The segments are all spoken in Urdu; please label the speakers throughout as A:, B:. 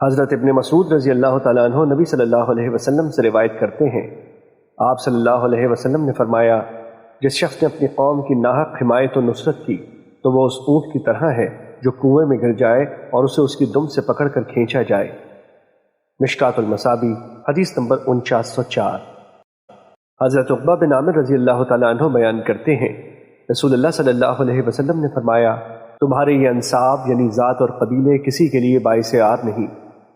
A: حضرت ابن مسعود رضی اللہ تعالیٰ عنہ نبی صلی اللہ علیہ وسلم سے روایت کرتے ہیں، آپ صلی اللہ علیہ وسلم نے فرمایا، جس شخص نے اپنی قوم کی ناحق حمایت و نصرت کی تو وہ اس اونٹ کی طرح ہے جو کنویں میں گر جائے اور اسے اس کی دم سے پکڑ کر کھینچا جائے۔ مشکات المصابیح حدیث نمبر 4904۔ حضرت عقبہ بن عامر رضی اللہ تعالیٰ عنہ بیان کرتے ہیں، رسول اللہ صلی اللہ علیہ وسلم نے فرمایا، تمہارے یہ انساب یعنی ذات اور قبیلے کسی کے لیے باعث عار نہیں،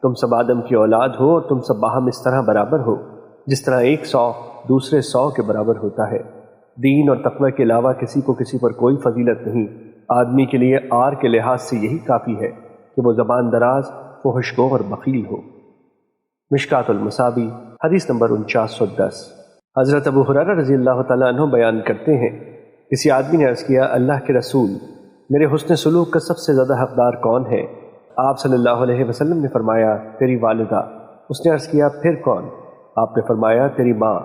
A: تم سب آدم کی اولاد ہو اور تم سب باہم اس طرح برابر ہو جس طرح 100 دوسرے 100 کے برابر ہوتا ہے۔ دین اور تقوی کے علاوہ کسی کو کسی پر کوئی فضیلت نہیں۔ آدمی کے لیے عار کے لحاظ سے یہی کافی ہے کہ وہ زبان دراز، فحش گو اور بخیل ہو۔ مشکات المصابیح حدیث نمبر 4910۔ حضرت ابو ہریرہ رضی اللہ تعالیٰ عنہ بیان کرتے ہیں، کسی آدمی نے عرض کیا، اللہ کے رسول، میرے حسن سلوک کا سب سے زیادہ حقدار کون ہے؟ آپ صلی اللہ علیہ وسلم نے فرمایا، تیری والدہ۔ اس نے عرض کیا، پھر کون؟ آپ نے فرمایا، تیری ماں۔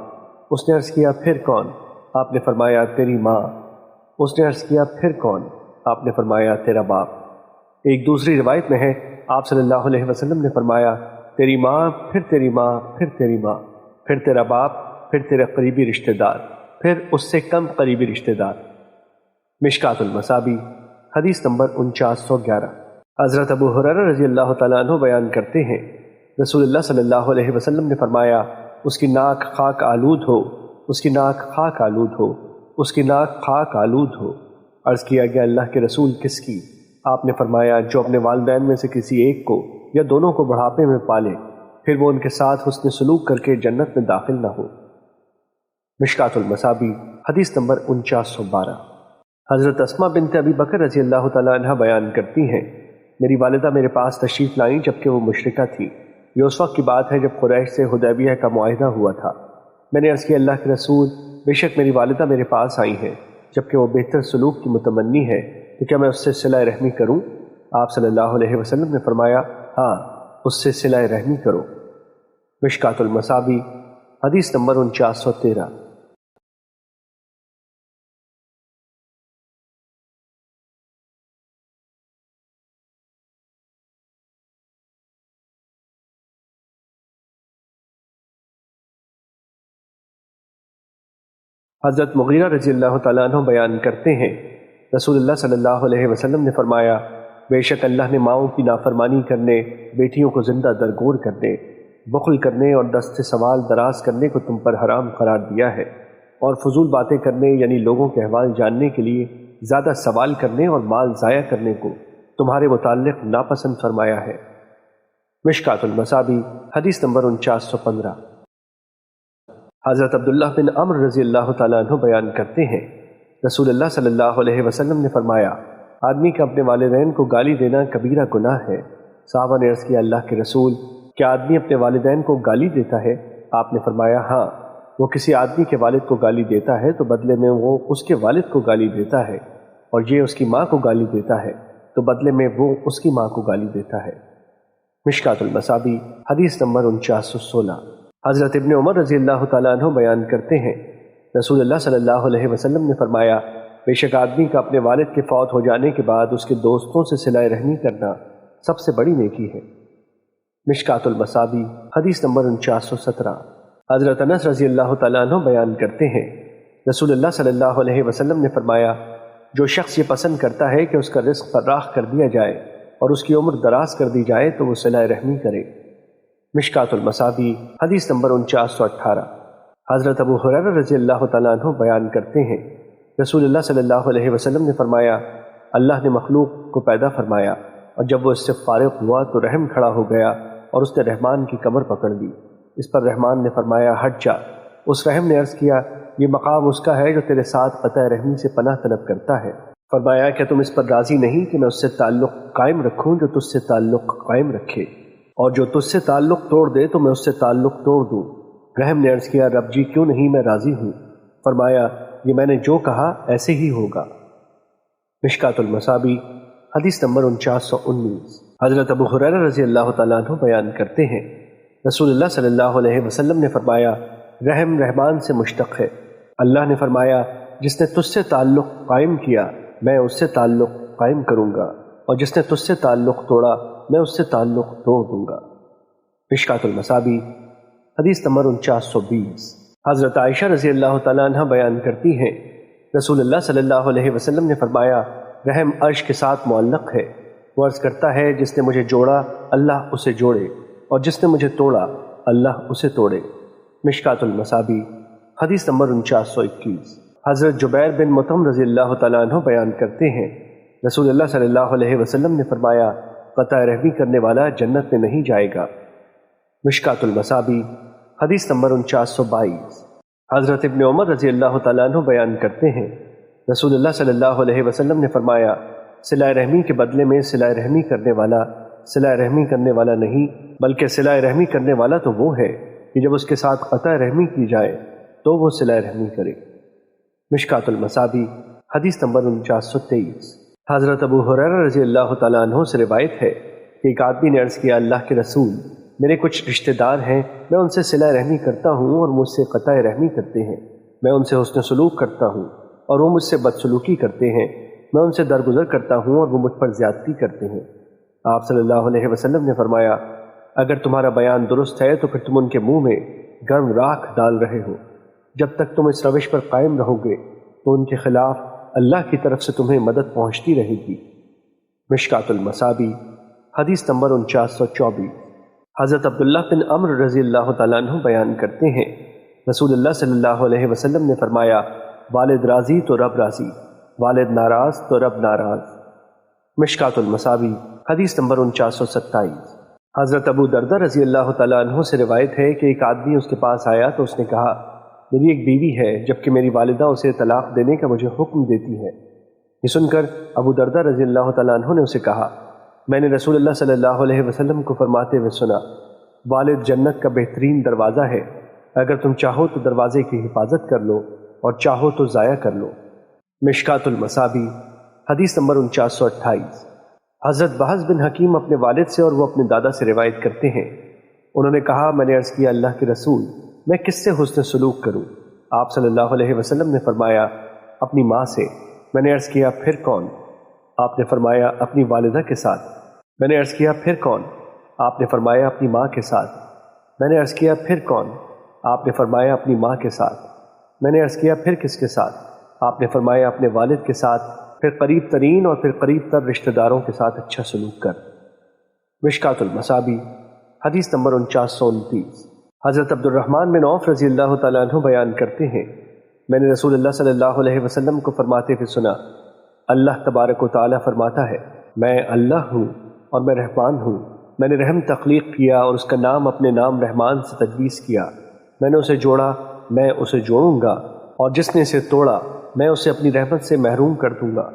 A: اس نے عرض کیا، پھر کون؟ آپ نے فرمایا، تیری ماں۔ اس نے عرض کیا، پھر کون؟ آپ نے فرمایا، تیرا باپ۔ ایک دوسری روایت میں ہے، آپ صلی اللہ علیہ وسلم نے فرمایا، تیری ماں، پھر تیری ماں، پھر تیری ماں، پھر تیرا باپ، پھر تیرا قریبی رشتہ دار، پھر اس سے کم قریبی رشتہ دار۔ مشکات المصابیح حدیث نمبر 4911۔ حضرت ابو ہریرہ رضی اللہ تعالیٰ عنہ بیان کرتے ہیں، رسول اللہ صلی اللہ علیہ وسلم نے فرمایا، اس کی ناک خاک آلود ہو، اس کی ناک خاک آلود ہو، اس کی ناک خاک آلود ہو۔ عرض کیا گیا، اللہ کے رسول، کس کی؟ آپ نے فرمایا، جو اپنے والدین میں سے کسی ایک کو یا دونوں کو بڑھاپے میں پالے، پھر وہ ان کے ساتھ حسن سلوک کر کے جنت میں داخل نہ ہو۔ مشکات المصابیح حدیث نمبر 4912۔ حضرت اسماء بنت ابی بکر رضی اللہ تعالیٰ عنہ بیان کرتی ہیں، میری والدہ میرے پاس تشریف لائیں جبکہ وہ مشرکہ تھی۔ یہ اس وقت کی بات ہے جب قریش سے حدیبیہ کا معاہدہ ہوا تھا۔ میں نے عرض کیا، اللہ کے رسول، بے شک میری والدہ میرے پاس آئی ہیں جبکہ وہ بہتر سلوک کی متمنی ہے، تو کیا میں اس سے صلہ رحمی کروں؟ آپ صلی اللہ علیہ وسلم نے فرمایا، ہاں، اس سے صلہ رحمی کرو۔ مشکات المصابیح حدیث نمبر 4913۔ حضرت مغیرہ رضی اللہ تعالیٰ عنہ بیان کرتے ہیں، رسول اللہ صلی اللہ علیہ وسلم نے فرمایا، بے شک اللہ نے ماؤں کی نافرمانی کرنے، بیٹیوں کو زندہ درگور کرنے، بخل کرنے اور دست سوال دراز کرنے کو تم پر حرام قرار دیا ہے، اور فضول باتیں کرنے یعنی لوگوں کے احوال جاننے کے لیے زیادہ سوال کرنے اور مال ضائع کرنے کو تمہارے متعلق ناپسند فرمایا ہے۔ مشکات المصابیح حدیث نمبر 4915۔ حضرت عبداللہ بن عمر رضی اللہ تعالیٰ عنہ بیان کرتے ہیں، رسول اللہ صلی اللہ علیہ وسلم نے فرمایا، آدمی کا اپنے والدین کو گالی دینا کبیرہ گناہ ہے۔ صحابہ نے عرض کیا، اللہ کے رسول، کیا آدمی اپنے والدین کو گالی دیتا ہے؟ آپ نے فرمایا، ہاں، وہ کسی آدمی کے والد کو گالی دیتا ہے تو بدلے میں وہ اس کے والد کو گالی دیتا ہے، اور یہ اس کی ماں کو گالی دیتا ہے تو بدلے میں وہ اس کی ماں کو گالی دیتا ہے۔ مشکات المصابیح حدیث نمبر 4916۔ حضرت ابن عمر رضی اللہ تعالیٰ عنہ بیان کرتے ہیں، رسول اللہ صلی اللہ علیہ وسلم نے فرمایا، بے شک آدمی کا اپنے والد کے فوت ہو جانے کے بعد اس کے دوستوں سے صلہ رحمی کرنا سب سے بڑی نیکی ہے۔ مشکات المصابیح حدیث نمبر 4917۔ حضرت انس رضی اللہ تعالیٰ عنہ بیان کرتے ہیں، رسول اللہ صلی اللہ علیہ وسلم نے فرمایا، جو شخص یہ پسند کرتا ہے کہ اس کا رزق فراخ کر دیا جائے اور اس کی عمر دراز کر دی جائے تو وہ صلہ رحمی کرے۔ مشکات المصابیح حدیث نمبر 4918۔ حضرت ابو ہریرہ رضی اللہ تعالیٰ عنہ بیان کرتے ہیں، رسول اللہ صلی اللہ علیہ وسلم نے فرمایا، اللہ نے مخلوق کو پیدا فرمایا اور جب وہ اس سے فارغ ہوا تو رحم کھڑا ہو گیا اور اس نے رحمان کی کمر پکڑ لی۔ اس پر رحمان نے فرمایا، ہٹ جا۔ اس رحم نے عرض کیا، یہ مقام اس کا ہے جو تیرے ساتھ قطع رحمی سے پناہ طلب کرتا ہے۔ فرمایا، کیا تم اس پر راضی نہیں کہ میں اس سے تعلق قائم رکھوں جو تجھ سے تعلق قائم رکھے، اور جو تجھ سے تعلق توڑ دے تو میں اس سے تعلق توڑ دوں۔ رحم نے عرض کیا، رب جی کیوں نہیں، میں راضی ہوں۔ فرمایا، یہ میں نے جو کہا ایسے ہی ہوگا۔ مشکات المصابیح حدیث نمبر 4919۔ حضرت ابو ہریرہ رضی اللہ تعالیٰ عنہ بیان کرتے ہیں، رسول اللہ صلی اللہ علیہ وسلم نے فرمایا، رحم رحمان سے مشتق ہے۔ اللہ نے فرمایا، جس نے تجھ سے تعلق قائم کیا میں اس سے تعلق قائم کروں گا، اور جس نے تجھ سے تعلق توڑا میں اس سے تعلق توڑ دوں گا۔ مشکات المصابی حدیث نمبر 4920۔ حضرت عائشہ رضی اللہ تعالیٰ عنہ بیان کرتی ہیں رسول اللہ صلی اللہ علیہ وسلم نے فرمایا رحم عرش کے ساتھ معلق ہے، وہ عرض کرتا ہے جس نے مجھے جوڑا اللہ اسے جوڑے، اور جس نے مجھے توڑا اللہ اسے توڑے۔ مشکات المصابی حدیث نمبر 4921۔ حضرت جبیر بن مطعم رضی اللہ تعالیٰ عنہ بیان کرتے ہیں رسول اللہ صلی اللہ علیہ وسلم نے فرمایا قطع رحمی کرنے والا جنت میں نہیں جائے گا۔ مشکات المصابی حدیث نمبر 4922۔ حضرت ابن عمر رضی اللہ تعالیٰ عنہ بیان کرتے ہیں رسول اللہ صلی اللہ علیہ وسلم نے فرمایا صلہ رحمی کے بدلے میں صلہ رحمی کرنے والا صلہ رحمی کرنے والا نہیں بلکہ صلہ رحمی کرنے والا تو وہ ہے کہ جب اس کے ساتھ قطع رحمی کی جائے تو وہ صلہ رحمی کرے۔ مشکات المصابی حدیث نمبر 4923۔ حضرت ابو ہریرہ رضی اللہ تعالیٰ عنہ سے روایت ہے کہ ایک آدمی نے عرض کیا اللہ کے رسول میرے کچھ رشتہ دار ہیں، میں ان سے صلہ رحمی کرتا ہوں اور مجھ سے قطع رحمی کرتے ہیں، میں ان سے حسن سلوک کرتا ہوں اور وہ مجھ سے بدسلوکی کرتے ہیں، میں ان سے درگزر کرتا ہوں اور وہ مجھ پر زیادتی کرتے ہیں۔ آپ صلی اللہ علیہ وسلم نے فرمایا اگر تمہارا بیان درست ہے تو پھر تم ان کے منہ میں گرم راکھ ڈال رہے ہو، جب تک تم اس روش پر قائم رہو گے تو ان کے خلاف اللہ کی طرف سے تمہیں مدد پہنچتی رہے گی۔ مشکات المصابی حدیث نمبر 4924۔ حضرت عبداللہ بن عمرو رضی اللہ تعالیٰ عنہ بیان کرتے ہیں رسول اللہ صلی اللہ علیہ وسلم نے فرمایا والد راضی تو رب راضی، والد ناراض تو رب ناراض۔ مشکات المصابی حدیث نمبر 4927۔ حضرت ابو دردہ رضی اللہ تعالیٰ عنہ سے روایت ہے کہ ایک آدمی اس کے پاس آیا تو اس نے کہا میری ایک بیوی ہے جبکہ میری والدہ اسے طلاق دینے کا مجھے حکم دیتی ہے۔ یہ سن کر ابو دردہ رضی اللہ تعالیٰ عنہ نے اسے کہا میں نے رسول اللہ صلی اللہ علیہ وسلم کو فرماتے ہوئے سنا والد جنت کا بہترین دروازہ ہے، اگر تم چاہو تو دروازے کی حفاظت کر لو اور چاہو تو ضائع کر لو۔ مشکات المصابی حدیث نمبر 4928۔ حضرت بحث بن حکیم اپنے والد سے اور وہ اپنے دادا سے روایت کرتے ہیں انہوں نے کہا میں نے عرض کیا اللہ کے رسول میں کس سے حسن سلوک کروں؟ آپ صلی اللہ علیہ وسلم نے فرمایا اپنی ماں سے۔ میں نے عرض کیا پھر کون؟ آپ نے فرمایا اپنی والدہ کے ساتھ۔ میں نے عرض کیا پھر کون؟ آپ نے فرمایا اپنی ماں کے ساتھ۔ میں نے عرض کیا پھر کون؟ آپ نے فرمایا اپنی ماں کے ساتھ۔ میں نے عرض کیا پھر کس کے ساتھ؟ آپ نے فرمایا اپنے والد کے ساتھ، پھر قریب ترین اور پھر قریب تر رشتہ داروں کے ساتھ اچھا سلوک کر۔ مشکات المصابی حدیث نمبر 4929۔ حضرت عبد الرحمن بن عوف رضی اللہ تعالیٰ عنہ بیان کرتے ہیں میں نے رسول اللہ صلی اللہ علیہ وسلم کو فرماتے ہوئے سنا اللہ تبارک و تعالیٰ فرماتا ہے میں اللہ ہوں اور میں رحمان ہوں، میں نے رحم تخلیق کیا اور اس کا نام اپنے نام رحمان سے تجویز کیا، میں نے اسے جوڑا میں اسے جوڑوں گا اور جس نے اسے توڑا میں اسے اپنی رحمت سے محروم کر دوں گا۔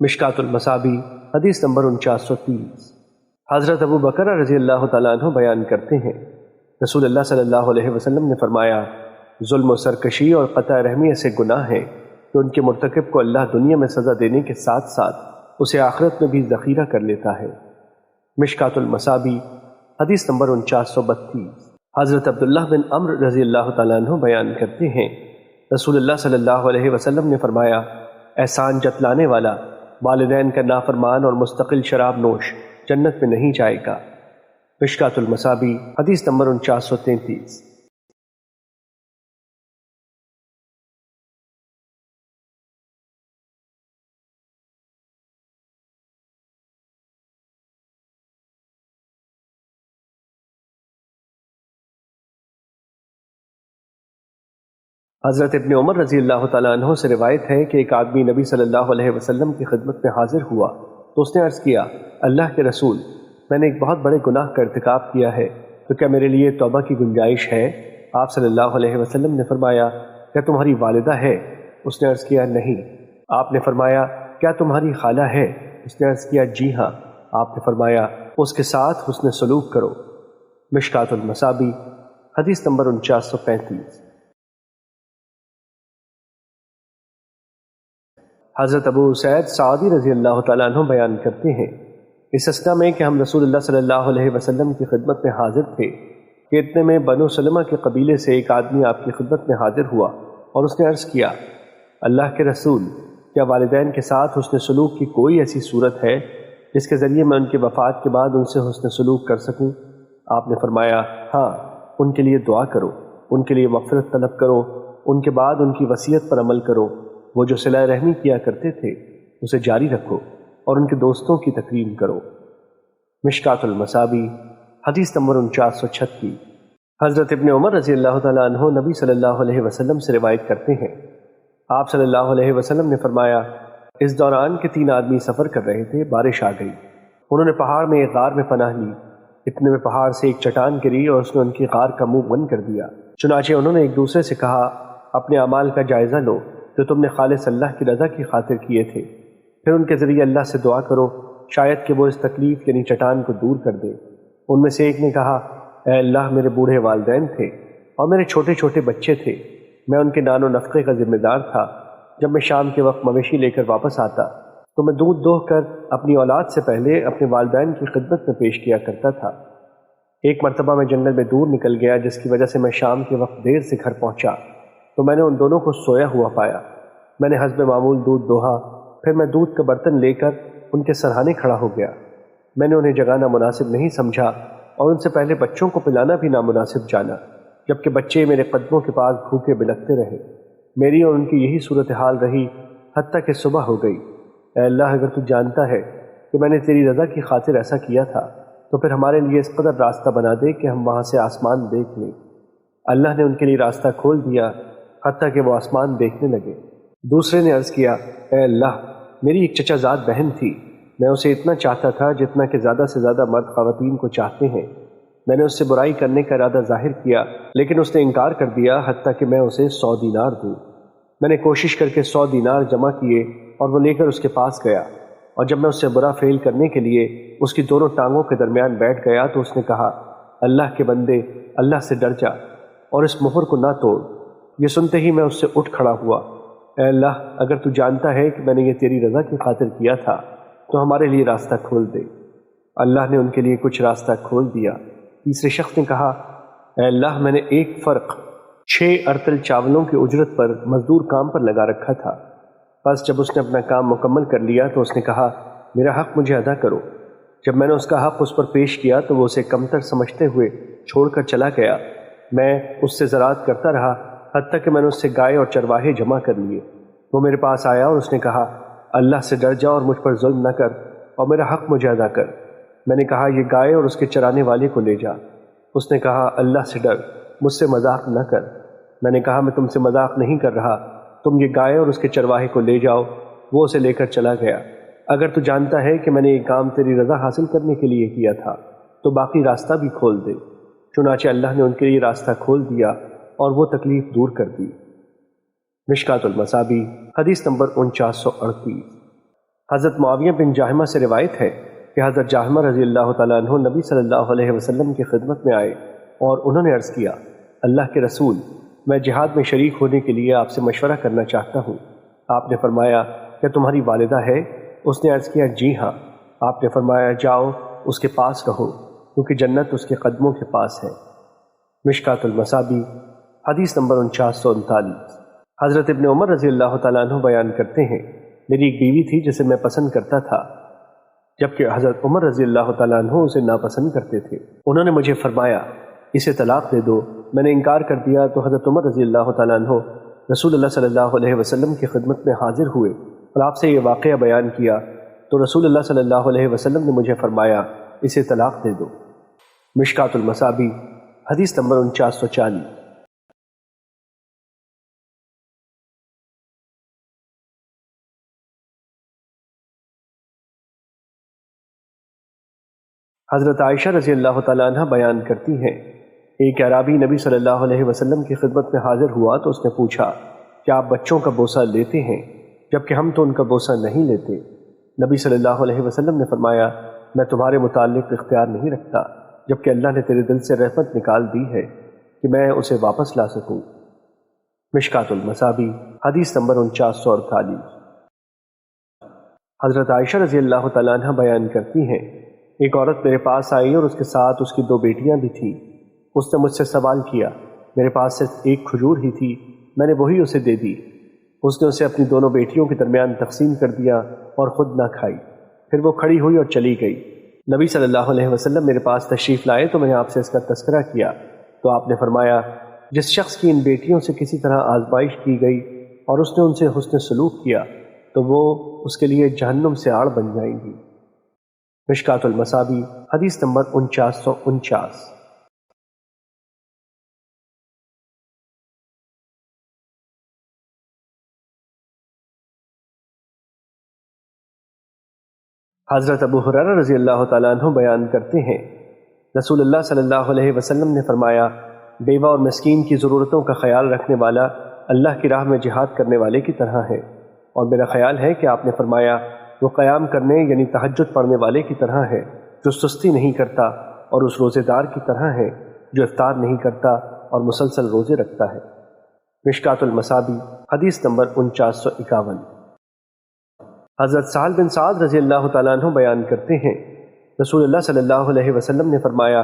A: مشکات المصابی حدیث نمبر 4930۔ حضرت ابو بکر رضی اللہ تعالیٰ عنہ بیان کرتے ہیں رسول اللہ صلی اللہ علیہ وسلم نے فرمایا ظلم و سرکشی اور قطع رحمی ایسے گناہ ہیں کہ ان کے مرتکب کو اللہ دنیا میں سزا دینے کے ساتھ ساتھ اسے آخرت میں بھی ذخیرہ کر لیتا ہے۔ مشکات المصابی حدیث نمبر 4932۔ حضرت عبداللہ بن عمرو رضی اللہ تعالیٰ عنہ بیان کرتے ہیں رسول اللہ صلی اللہ علیہ وسلم نے فرمایا احسان جتلانے والا والدین کا نافرمان اور مستقل شراب نوش جنت میں نہیں جائے گا۔ مشکات المصابی حدیث نمبر 4933۔ حضرت ابن عمر رضی اللہ تعالیٰ عنہ سے روایت ہے کہ ایک آدمی نبی صلی اللہ علیہ وسلم کی خدمت میں حاضر ہوا تو اس نے عرض کیا اللہ کے رسول میں نے ایک بہت بڑے گناہ کا ارتکاب کیا ہے تو کیا میرے لیے توبہ کی گنجائش ہے؟ آپ صلی اللہ علیہ وسلم نے فرمایا کیا تمہاری والدہ ہے؟ اس نے عرض کیا نہیں۔ آپ نے فرمایا کیا تمہاری خالہ ہے؟ اس نے عرض کیا جی ہاں۔ آپ نے فرمایا اس کے ساتھ حسن سلوک کرو۔ مشکات المصابی حدیث نمبر 4935۔ حضرت ابو سعید سعودی رضی اللہ تعالیٰ عنہ بیان کرتے ہیں اس اثنا میں کہ ہم رسول اللہ صلی اللہ علیہ وسلم کی خدمت میں حاضر تھے کہ اتنے میں بنو سلمہ کے قبیلے سے ایک آدمی آپ کی خدمت میں حاضر ہوا اور اس نے عرض کیا اللہ کے رسول کیا والدین کے ساتھ حسن سلوک کی کوئی ایسی صورت ہے جس کے ذریعے میں ان کے وفات کے بعد ان سے حسن سلوک کر سکوں؟ آپ نے فرمایا ہاں، ان کے لیے دعا کرو، ان کے لیے مغفرت طلب کرو، ان کے بعد ان کی وصیت پر عمل کرو، وہ جو صلہ رحمی کیا کرتے تھے اسے جاری رکھو اور ان کے دوستوں کی تکریم کرو۔ مشکات المصابیح حدیث نمبر 4936۔ حضرت ابن عمر رضی اللہ تعالیٰ عنہ نبی صلی اللہ علیہ وسلم سے روایت کرتے ہیں، آپ صلی اللہ علیہ وسلم نے فرمایا، اس دوران کے 3 آدمی سفر کر رہے تھے، بارش آ گئی، انہوں نے پہاڑ میں ایک غار میں پناہ لی، اتنے میں پہاڑ سے ایک چٹان گری اور اس نے ان کی غار کا منہ بند کر دیا۔ چنانچہ انہوں نے ایک دوسرے سے کہا، اپنے اعمال کا جائزہ لو جو تم نے خالص اللہ کی رضا کی خاطر کیے تھے، پھر ان کے ذریعے اللہ سے دعا کرو، شاید کہ وہ اس تکلیف یعنی چٹان کو دور کر دے۔ ان میں سے ایک نے کہا، اے اللہ، میرے بوڑھے والدین تھے اور میرے چھوٹے چھوٹے بچے تھے، میں ان کے نان و نفقے کا ذمہ دار تھا، جب میں شام کے وقت مویشی لے کر واپس آتا تو میں دودھ دوہ کر اپنی اولاد سے پہلے اپنے والدین کی خدمت میں پیش کیا کرتا تھا۔ ایک مرتبہ میں جنگل میں دور نکل گیا، جس کی وجہ سے میں شام کے وقت دیر سے گھر پہنچا تو میں نے ان دونوں کو سویا ہوا پایا۔ میں نے حسب معمول دودھ دوہا، پھر میں دودھ کا برتن لے کر ان کے سرہانے کھڑا ہو گیا۔ میں نے انہیں جگانا مناسب نہیں سمجھا اور ان سے پہلے بچوں کو پلانا بھی نامناسب جانا، جبکہ بچے میرے قدموں کے پاس بھوکے بلکتے رہے۔ میری اور ان کی یہی صورتحال رہی حتیٰ کہ صبح ہو گئی۔ اے اللہ، اگر تو جانتا ہے کہ میں نے تیری رضا کی خاطر ایسا کیا تھا تو پھر ہمارے لیے اس قدر راستہ بنا دے کہ ہم وہاں سے آسمان دیکھ لیں۔ اللہ نے ان کے لیے راستہ کھول دیا حتیٰ کہ وہ آسمان دیکھنے لگے۔ دوسرے نے عرض کیا، اے اللہ، میری ایک چچا زاد بہن تھی، میں اسے اتنا چاہتا تھا جتنا کہ زیادہ سے زیادہ مرد خواتین کو چاہتے ہیں۔ میں نے اس سے برائی کرنے کا ارادہ ظاہر کیا، لیکن اس نے انکار کر دیا حتیٰ کہ میں اسے 100 دینار دوں۔ میں نے کوشش کر کے 100 دینار جمع کیے اور وہ لے کر اس کے پاس گیا، اور جب میں اس سے برا فعل کرنے کے لیے اس کی دونوں ٹانگوں کے درمیان بیٹھ گیا تو اس نے کہا، اللہ کے بندے، اللہ سے ڈر جا اور اس مہر کو نہ توڑ۔ یہ سنتے ہی میں اس سے اٹھ کھڑا ہوا۔ اے اللہ، اگر تو جانتا ہے کہ میں نے یہ تیری رضا کی خاطر کیا تھا تو ہمارے لیے راستہ کھول دے۔ اللہ نے ان کے لیے کچھ راستہ کھول دیا۔ تیسرے شخص نے کہا، اے اللہ، میں نے ایک فرق 6 ارتل چاولوں کی اجرت پر مزدور کام پر لگا رکھا تھا۔ بس جب اس نے اپنا کام مکمل کر لیا تو اس نے کہا، میرا حق مجھے ادا کرو۔ جب میں نے اس کا حق اس پر پیش کیا تو وہ اسے کمتر سمجھتے ہوئے چھوڑ کر چلا گیا۔ میں اس سے زراعت کرتا رہا حتیٰ کہ میں نے اس سے گائے اور چرواہے جمع کر لیے۔ وہ میرے پاس آیا اور اس نے کہا، اللہ سے ڈر جا اور مجھ پر ظلم نہ کر اور میرا حق مجھے ادا کر۔ میں نے کہا، یہ گائے اور اس کے چرانے والے کو لے جا۔ اس نے کہا، اللہ سے ڈر، مجھ سے مذاق نہ کر۔ میں نے کہا، میں تم سے مذاق نہیں کر رہا، تم یہ گائے اور اس کے چرواہے کو لے جاؤ۔ وہ اسے لے کر چلا گیا۔ اگر تو جانتا ہے کہ میں نے یہ کام تیری رضا حاصل کرنے کے لیے کیا تھا تو باقی راستہ بھی کھول دے۔ چنانچہ اللہ نے ان کے لیے راستہ کھول دیا اور وہ تکلیف دور کر دی۔ مشکات المصابیح حدیث نمبر 4938۔ حضرت معاویہ بن جاہمہ سے روایت ہے کہ حضرت جاہمہ رضی اللہ تعالیٰ عنہ نبی صلی اللہ علیہ وسلم کی خدمت میں آئے اور انہوں نے عرض کیا، اللہ کے رسول، میں جہاد میں شریک ہونے کے لیے آپ سے مشورہ کرنا چاہتا ہوں۔ آپ نے فرمایا، کیا تمہاری والدہ ہے؟ اس نے عرض کیا، جی ہاں۔ آپ نے فرمایا، جاؤ اس کے پاس رہو کیونکہ جنت اس کے قدموں کے پاس ہے۔ مشکات المصابیح حدیث نمبر 4939۔ حضرت ابن عمر رضی اللہ تعالیٰ عنہ بیان کرتے ہیں، میری ایک بیوی تھی جسے میں پسند کرتا تھا، جبکہ حضرت عمر رضی اللہ تعالیٰ عنہ اسے ناپسند کرتے تھے۔ انہوں نے مجھے فرمایا، اسے طلاق دے دو۔ میں نے انکار کر دیا تو حضرت عمر رضی اللہ تعالیٰ عنہ رسول اللہ صلی اللہ علیہ وسلم کی خدمت میں حاضر ہوئے اور آپ سے یہ واقعہ بیان کیا تو رسول اللہ صلی اللہ علیہ وسلم نے مجھے فرمایا، اسے طلاق دے دو۔ مشکات المصابیح حدیث نمبر 4940۔ حضرت عائشہ رضی اللہ تعالیٰ عنہ بیان کرتی ہیں، ایک اعرابی نبی صلی اللہ علیہ وسلم کی خدمت میں حاضر ہوا تو اس نے پوچھا، کیا آپ بچوں کا بوسہ لیتے ہیں؟ جبکہ ہم تو ان کا بوسہ نہیں لیتے۔ نبی صلی اللہ علیہ وسلم نے فرمایا، میں تمہارے متعلق اختیار نہیں رکھتا جبکہ اللہ نے تیرے دل سے رحمت نکال دی ہے کہ میں اسے واپس لا سکوں۔ مشکات المصابیح حدیث نمبر 4948۔ حضرت عائشہ رضی اللہ تعالیٰ عنہ بیان کرتی ہیں، ایک عورت میرے پاس آئی اور اس کے ساتھ اس کی 2 بیٹیاں بھی تھیں۔ اس نے مجھ سے سوال کیا، میرے پاس صرف ایک کھجور ہی تھی، میں نے وہی اسے دے دی۔ اس نے اسے اپنی دونوں بیٹیوں کے درمیان تقسیم کر دیا اور خود نہ کھائی۔ پھر وہ کھڑی ہوئی اور چلی گئی۔ نبی صلی اللہ علیہ وسلم میرے پاس تشریف لائے تو میں نے آپ سے اس کا تذکرہ کیا تو آپ نے فرمایا جس شخص کی ان بیٹیوں سے کسی طرح آزمائش کی گئی اور اس نے ان سے حسن سلوک کیا تو وہ اس کے لیے جہنم سے آڑ بن جائیں گی۔ مشکات المصابی حدیث نمبر 4949۔ حضرت ابو ہریرہ رضی اللہ تعالیٰ عنہ بیان کرتے ہیں رسول اللہ صلی اللہ علیہ وسلم نے فرمایا بیوہ اور مسکین کی ضرورتوں کا خیال رکھنے والا اللہ کی راہ میں جہاد کرنے والے کی طرح ہے، اور میرا خیال ہے کہ آپ نے فرمایا وہ قیام کرنے یعنی تہجد پڑھنے والے کی طرح ہے جو سستی نہیں کرتا، اور اس روزے دار کی طرح ہے جو افطار نہیں کرتا اور مسلسل روزے رکھتا ہے۔ مشکات المصابی حدیث نمبر 4951۔ حضرت سہل بن سعد رضی اللہ تعالیٰ عنہ بیان کرتے ہیں رسول اللہ صلی اللہ علیہ وسلم نے فرمایا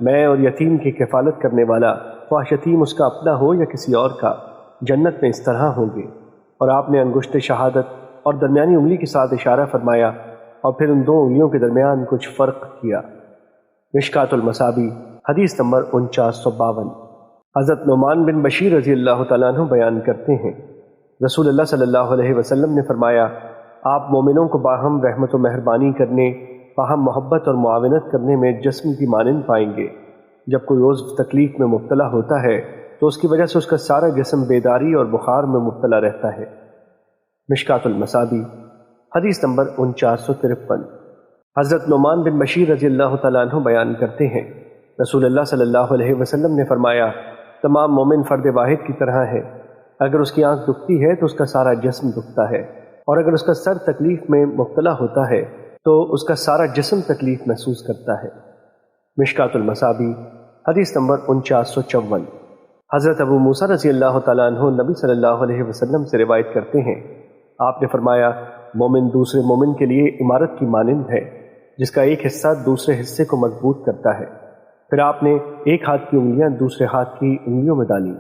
A: میں اور یتیم کی کفالت کرنے والا، خواہ یتیم اس کا اپنا ہو یا کسی اور کا، جنت میں اس طرح ہوں گے۔ اور آپ نے انگشت شہادت اور درمیانی انگلی کے ساتھ اشارہ فرمایا اور پھر ان دو انگلیوں کے درمیان کچھ فرق کیا۔ مشکات المصابی حدیث نمبر 4952۔ حضرت نعمان بن بشیر رضی اللہ تعالیٰ عنہ بیان کرتے ہیں رسول اللہ صلی اللہ علیہ وسلم نے فرمایا آپ مومنوں کو باہم رحمت و مہربانی کرنے، باہم محبت اور معاونت کرنے میں جسم کی مانند پائیں گے۔ جب کوئی عضو تکلیف میں مبتلا ہوتا ہے تو اس کی وجہ سے اس کا سارا جسم بیداری اور بخار میں مبتلا رہتا ہے۔ مشکات المصابی حدیث نمبر 4953۔ حضرت نعمان بن بشیر رضی اللہ تعالیٰ عنہ بیان کرتے ہیں رسول اللہ صلی اللہ علیہ وسلم نے فرمایا تمام مومن فرد واحد کی طرح ہے، اگر اس کی آنکھ دکھتی ہے تو اس کا سارا جسم دکھتا ہے، اور اگر اس کا سر تکلیف میں مبتلا ہوتا ہے تو اس کا سارا جسم تکلیف محسوس کرتا ہے۔ مشکات المصابی حدیث نمبر 4954۔ حضرت ابو موسیٰ رضی اللہ تعالیٰ عنہ نبی صلی اللہ علیہ وسلم سے روایت کرتے ہیں آپ نے فرمایا مومن دوسرے مومن کے لیے عمارت کی مانند ہے جس کا ایک حصہ دوسرے حصے کو مضبوط کرتا ہے۔ پھر آپ نے ایک ہاتھ کی انگلیاں دوسرے ہاتھ کی انگلیوں میں ڈالیں۔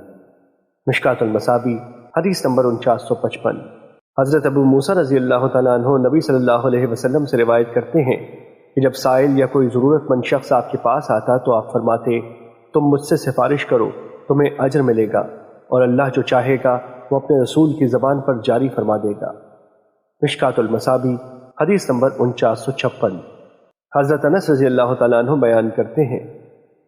A: مشکات المصابی حدیث نمبر 4955۔ حضرت ابو موسیٰ رضی اللہ تعالیٰ عنہ نبی صلی اللہ علیہ وسلم سے روایت کرتے ہیں کہ جب سائل یا کوئی ضرورت مند شخص آپ کے پاس آتا تو آپ فرماتے تم مجھ سے سفارش کرو تمہیں اجر ملے گا، اور اللہ جو چاہے گا وہ اپنے رسول کی زبان پر جاری فرما دے گا۔ مشکات المصابی حدیث نمبر 4956۔ حضرت انس رضی اللہ تعالیٰ عنہ بیان کرتے ہیں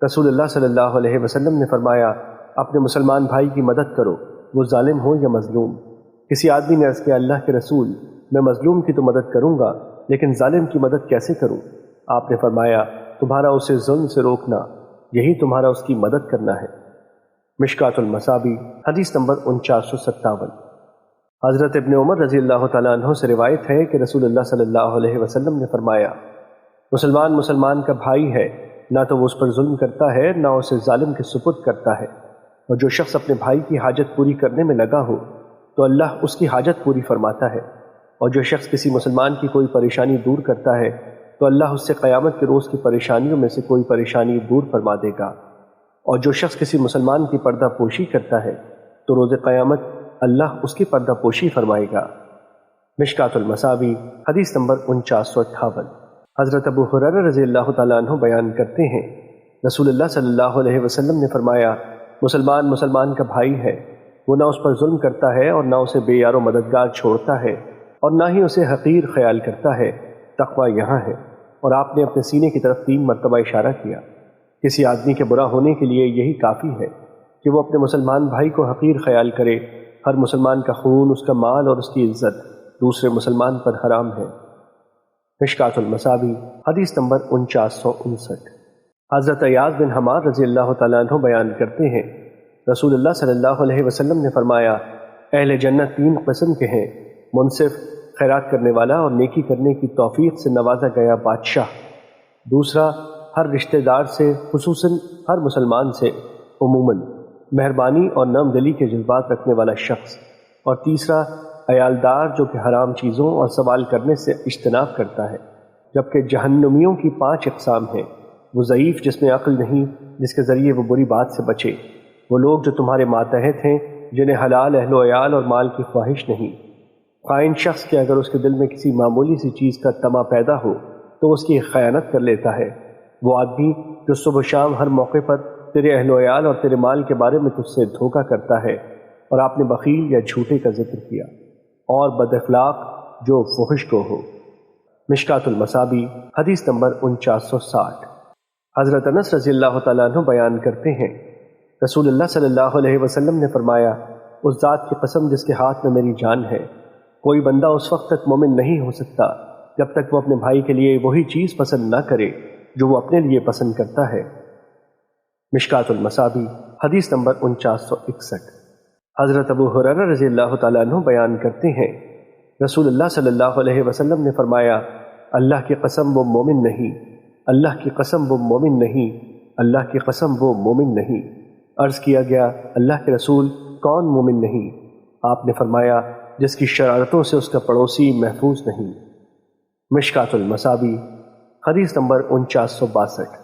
A: رسول اللہ صلی اللہ علیہ وسلم نے فرمایا اپنے مسلمان بھائی کی مدد کرو، وہ ظالم ہو یا مظلوم۔ کسی آدمی نے عرض کیا اللہ کے رسول میں مظلوم کی تو مدد کروں گا لیکن ظالم کی مدد کیسے کروں؟ آپ نے فرمایا تمہارا اسے ظلم سے روکنا یہی تمہارا اس کی مدد کرنا ہے۔ مشکات المصابی حدیث نمبر 4957۔ حضرت ابن عمر رضی اللہ تعالیٰ عنہ سے روایت ہے کہ رسول اللہ صلی اللہ علیہ وسلم نے فرمایا مسلمان مسلمان کا بھائی ہے، نہ تو وہ اس پر ظلم کرتا ہے نہ اسے ظالم کے سپرد کرتا ہے، اور جو شخص اپنے بھائی کی حاجت پوری کرنے میں لگا ہو تو اللہ اس کی حاجت پوری فرماتا ہے، اور جو شخص کسی مسلمان کی کوئی پریشانی دور کرتا ہے تو اللہ اس سے قیامت کے روز کی پریشانیوں میں سے کوئی پریشانی دور فرما دے گا، اور جو شخص کسی مسلمان کی پردہ پوشی کرتا ہے تو روز قیامت اللہ اس کی پردہ پوشی فرمائے گا۔ مشکات المصابی حدیث نمبر 4958۔ حضرت ابو ہریرہ رضی اللہ تعالیٰ عنہ بیان کرتے ہیں رسول اللہ صلی اللہ علیہ وسلم نے فرمایا مسلمان مسلمان کا بھائی ہے، وہ نہ اس پر ظلم کرتا ہے اور نہ اسے بے یار و مددگار چھوڑتا ہے اور نہ ہی اسے حقیر خیال کرتا ہے، تقوی یہاں ہے۔ اور آپ نے اپنے سینے کی طرف 3 مرتبہ اشارہ کیا۔ کسی آدمی کے برا ہونے کے لیے یہی کافی ہے کہ وہ اپنے مسلمان بھائی کو حقیر خیال کرے۔ ہر مسلمان کا خون، اس کا مال اور اس کی عزت دوسرے مسلمان پر حرام ہے۔ مشکات المصابی حدیث نمبر 4959۔ حضرت ایاز بن حمار رضی اللہ تعالیٰ عنہ بیان کرتے ہیں رسول اللہ صلی اللہ علیہ وسلم نے فرمایا اہل جنت 3 قسم کے ہیں، منصف، خیرات کرنے والا اور نیکی کرنے کی توفیق سے نوازا گیا بادشاہ، دوسرا ہر رشتہ دار سے خصوصاً ہر مسلمان سے عموماً مہربانی اور نرم دلی کے جذبات رکھنے والا شخص، اور تیسرا عیالدار جو کہ حرام چیزوں اور سوال کرنے سے اجتناب کرتا ہے۔ جبکہ جہنمیوں کی 5 اقسام ہیں، وہ ضعیف جس میں عقل نہیں، جس کے ذریعے وہ بری بات سے بچے، وہ لوگ جو تمہارے ماتحت ہیں جنہیں حلال اہل و عیال اور مال کی خواہش نہیں، خائن شخص کے اگر اس کے دل میں کسی معمولی سی چیز کا طمع پیدا ہو تو اس کی خیانت کر لیتا ہے۔ وہ آدمی جو صبح و شام ہر موقع پر تیرے اہل و عیال اور تیرے مال کے بارے میں تجھ سے دھوکہ کرتا ہے، اور آپ نے بخیل یا جھوٹے کا ذکر کیا، اور بد اخلاق جو فحش کو ہو۔ مشکات المصابیح حدیث نمبر 4960۔ حضرت انس رضی اللہ تعالیٰ عنہ بیان کرتے ہیں، رسول اللہ صلی اللہ علیہ وسلم نے فرمایا، اس ذات کی قسم جس کے ہاتھ میں میری جان ہے، کوئی بندہ اس وقت تک مومن نہیں ہو سکتا جب تک وہ اپنے بھائی کے لیے وہی چیز پسند نہ کرے جو وہ اپنے لیے پسند کرتا ہے۔ مشکات المصابیح حدیث نمبر 4961۔ حضرت ابو ہریرہ رضی اللہ تعالیٰ عنہ بیان کرتے ہیں، رسول اللہ صلی اللہ علیہ وسلم نے فرمایا، اللہ کی قسم وہ مومن نہیں، اللہ کی قسم وہ مومن نہیں، اللہ کی قسم وہ مومن نہیں۔ عرض کیا گیا، اللہ کے رسول کون مومن نہیں؟ آپ نے فرمایا، جس کی شرارتوں سے اس کا پڑوسی محفوظ نہیں۔ مشکات المصابیح حدیث نمبر 4962۔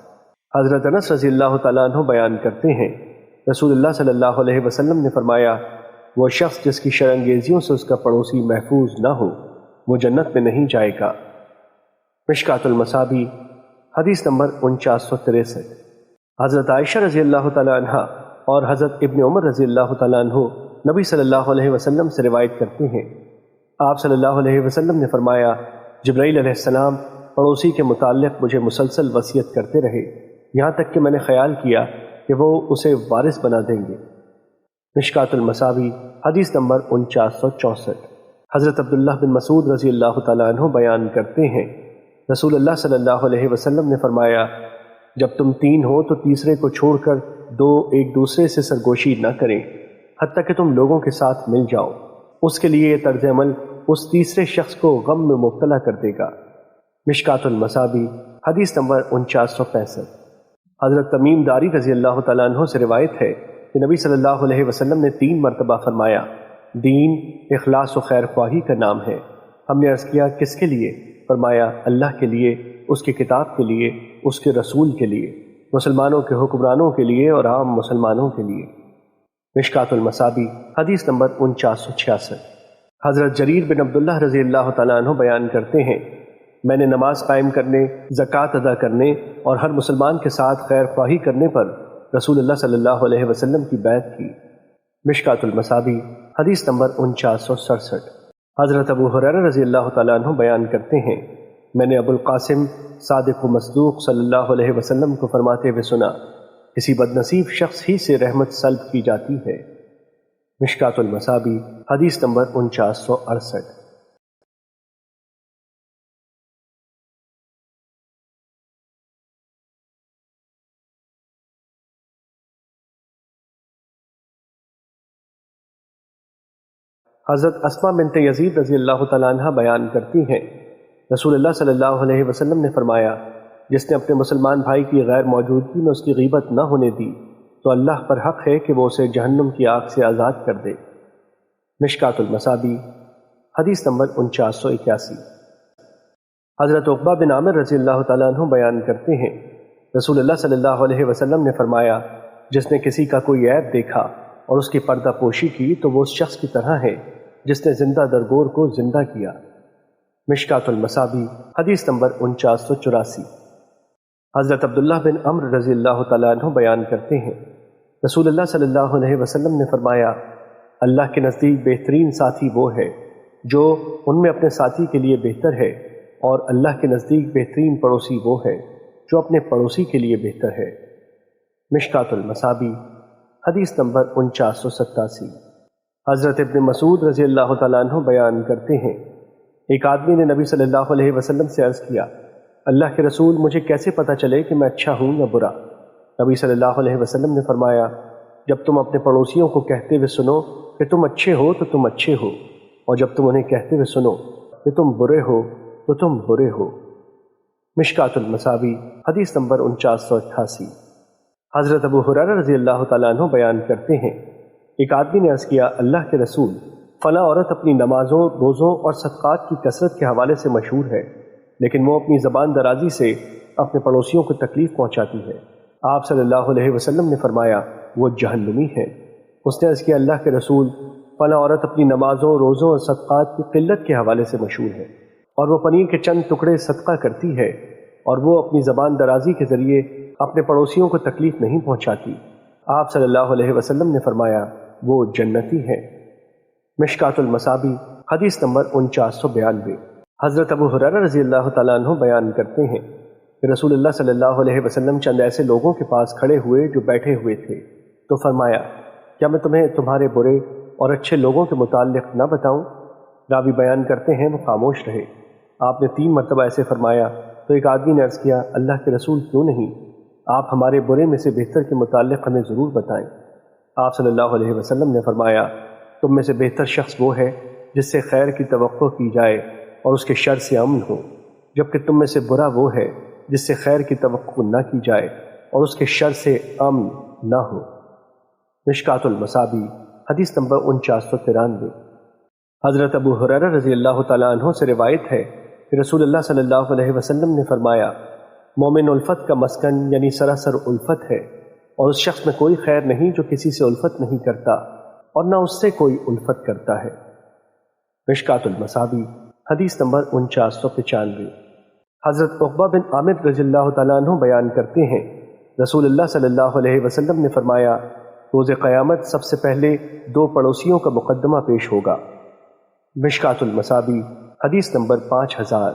A: حضرت انس رضی اللہ تعالیٰ عنہ بیان کرتے ہیں، رسول اللہ صلی اللہ علیہ وسلم نے فرمایا، وہ شخص جس کی شرانگیزیوں سے اس کا پڑوسی محفوظ نہ ہو، وہ جنت میں نہیں جائے گا۔ مشکات المصابیح حدیث نمبر 4963۔ حضرت عائشہ رضی اللہ تعالیٰ عنہ اور حضرت ابن عمر رضی اللہ تعالیٰ عنہ نبی صلی اللہ علیہ وسلم سے روایت کرتے ہیں، آپ صلی اللہ علیہ وسلم نے فرمایا، جبرائیل علیہ السلام پڑوسی کے متعلق مجھے مسلسل وصیت کرتے رہے، یہاں تک کہ میں نے خیال کیا کہ وہ اسے وارث بنا دیں گے۔ مشکات المصابیح حدیث نمبر 4964۔ حضرت عبداللہ بن مسعود رضی اللہ تعالیٰ عنہ بیان کرتے ہیں، رسول اللہ صلی اللہ علیہ وسلم نے فرمایا، جب تم تین ہو تو تیسرے کو چھوڑ کر دو ایک دوسرے سے سرگوشی نہ کریں حتیٰ کہ تم لوگوں کے ساتھ مل جاؤ، اس کے لیے یہ طرز عمل اس تیسرے شخص کو غم میں مبتلا کر دے گا۔ مشکات المصابیح حدیث نمبر 4965۔ حضرت تمیم داری رضی اللہ تعالیٰ عنہ سے روایت ہے کہ نبی صلی اللہ علیہ وسلم نے 3 مرتبہ فرمایا، دین اخلاص و خیر خواہی کا نام ہے۔ ہم نے عرض کیا، کس کے لیے؟ فرمایا، اللہ کے لیے، اس کی کتاب کے لیے، اس کے رسول کے لیے، مسلمانوں کے حکمرانوں کے لیے اور عام مسلمانوں کے لیے۔ مشکات المصابیح حدیث نمبر 4966۔ حضرت جریر بن عبداللہ رضی اللہ تعالیٰ عنہ بیان کرتے ہیں، میں نے نماز قائم کرنے، زکوٰۃ ادا کرنے اور ہر مسلمان کے ساتھ خیر خواہی کرنے پر رسول اللہ صلی اللہ علیہ وسلم کی بیعت کی۔ مشکات المصابیح حدیث نمبر 4967۔ حضرت ابو ہریرہ رضی اللہ تعالیٰ عنہ بیان کرتے ہیں، میں نے ابو القاسم صادق و مصدوق صلی اللہ علیہ وسلم کو فرماتے ہوئے سنا، کسی بد نصیب شخص ہی سے رحمت سلب کی جاتی ہے۔ مشکات المصابیح حدیث نمبر 4968۔ حضرت اسماء بنت یزید رضی اللہ تعالیٰ عنہ بیان کرتی ہیں، رسول اللہ صلی اللہ علیہ وسلم نے فرمایا، جس نے اپنے مسلمان بھائی کی غیر موجودگی میں اس کی غیبت نہ ہونے دی تو اللہ پر حق ہے کہ وہ اسے جہنم کی آگ سے آزاد کر دے۔ مشکات المصابیح حدیث نمبر 4981۔ حضرت عقبہ بن عامر رضی اللہ تعالیٰ عنہ بیان کرتے ہیں، رسول اللہ صلی اللہ علیہ وسلم نے فرمایا، جس نے کسی کا کوئی عیب دیکھا اور اس کی پردہ پوشی کی تو وہ اس شخص کی طرح ہے جس نے زندہ درگور کو زندہ کیا۔ مشکات المصابیح حدیث نمبر 4984۔ حضرت عبداللہ بن عمرو رضی اللہ تعالیٰ عنہ بیان کرتے ہیں، رسول اللہ صلی اللہ علیہ وسلم نے فرمایا، اللہ کے نزدیک بہترین ساتھی وہ ہے جو ان میں اپنے ساتھی کے لیے بہتر ہے، اور اللہ کے نزدیک بہترین پڑوسی وہ ہے جو اپنے پڑوسی کے لیے بہتر ہے۔ مشکات المصابیح حدیث نمبر 4987۔ حضرت ابن مسعود رضی اللہ تعالیٰ عنہ بیان کرتے ہیں، ایک آدمی نے نبی صلی اللہ علیہ وسلم سے عرض کیا، اللہ کے رسول، مجھے کیسے پتہ چلے کہ میں اچھا ہوں یا برا؟ نبی صلی اللہ علیہ وسلم نے فرمایا، جب تم اپنے پڑوسیوں کو کہتے ہوئے سنو کہ تم اچھے ہو تو تم اچھے ہو، اور جب تم انہیں کہتے ہوئے سنو کہ تم برے ہو تو تم برے ہو۔ مشکات المصابیح حدیث نمبر 4988۔ حضرت ابو ہریرہ رضی اللہ تعالیٰ عنہ بیان کرتے ہیں، ایک آدمی نے عرض کیا، اللہ کے رسول، فلاں عورت اپنی نمازوں، روزوں اور صدقات کی کثرت کے حوالے سے مشہور ہے، لیکن وہ اپنی زبان درازی سے اپنے پڑوسیوں کو تکلیف پہنچاتی ہے۔ آپ صلی اللہ علیہ وسلم نے فرمایا، وہ جہنمی ہے۔ اس نے عرض کیا، اللہ کے رسول، فلاں عورت اپنی نمازوں، روزوں اور صدقات کی قلت کے حوالے سے مشہور ہے، اور وہ پنیر کے چند ٹکڑے صدقہ کرتی ہے اور وہ اپنی زبان درازی کے ذریعے اپنے پڑوسیوں کو تکلیف نہیں پہنچاتی۔ آپ صلی اللہ علیہ وسلم نے فرمایا وہ جنتی ہے۔ مشکات المصابیح حدیث نمبر 4992۔ حضرت ابو ہریرہ رضی اللہ تعالیٰ عنہ بیان کرتے ہیں کہ رسول اللہ صلی اللہ علیہ وسلم چند ایسے لوگوں کے پاس کھڑے ہوئے جو بیٹھے ہوئے تھے، تو فرمایا کیا میں تمہیں تمہارے برے اور اچھے لوگوں کے متعلق نہ بتاؤں؟ راوی بیان کرتے ہیں وہ خاموش رہے۔ آپ نے 3 مرتبہ ایسے فرمایا تو ایک آدمی نے عرض کیا اللہ کے رسول کیوں نہیں، آپ ہمارے برے میں سے بہتر کے متعلق ہمیں ضرور بتائیں۔ آپ صلی اللہ علیہ وسلم نے فرمایا تم میں سے بہتر شخص وہ ہے جس سے خیر کی توقع کی جائے اور اس کے شر سے امن ہو، جبکہ تم میں سے برا وہ ہے جس سے خیر کی توقع نہ کی جائے اور اس کے شر سے امن نہ ہو۔ مشکات المصابیح حدیث نمبر 4993۔ حضرت ابو ہریرہ رضی اللہ تعالیٰ عنہ سے روایت ہے کہ رسول اللہ صلی اللہ علیہ وسلم نے فرمایا مومن الفت کا مسکن یعنی سراسر الفت ہے، اور اس شخص میں کوئی خیر نہیں جو کسی سے الفت نہیں کرتا اور نہ اس سے کوئی الفت کرتا ہے۔ مشکات المصابیح حدیث نمبر 4995۔ حضرت عقبہ بن عامر رضی اللہ تعالیٰ عنہ بیان کرتے ہیں رسول اللہ صلی اللہ علیہ وسلم نے فرمایا روز قیامت سب سے پہلے 2 پڑوسیوں کا مقدمہ پیش ہوگا۔ مشکات المصابیح حدیث نمبر 5000۔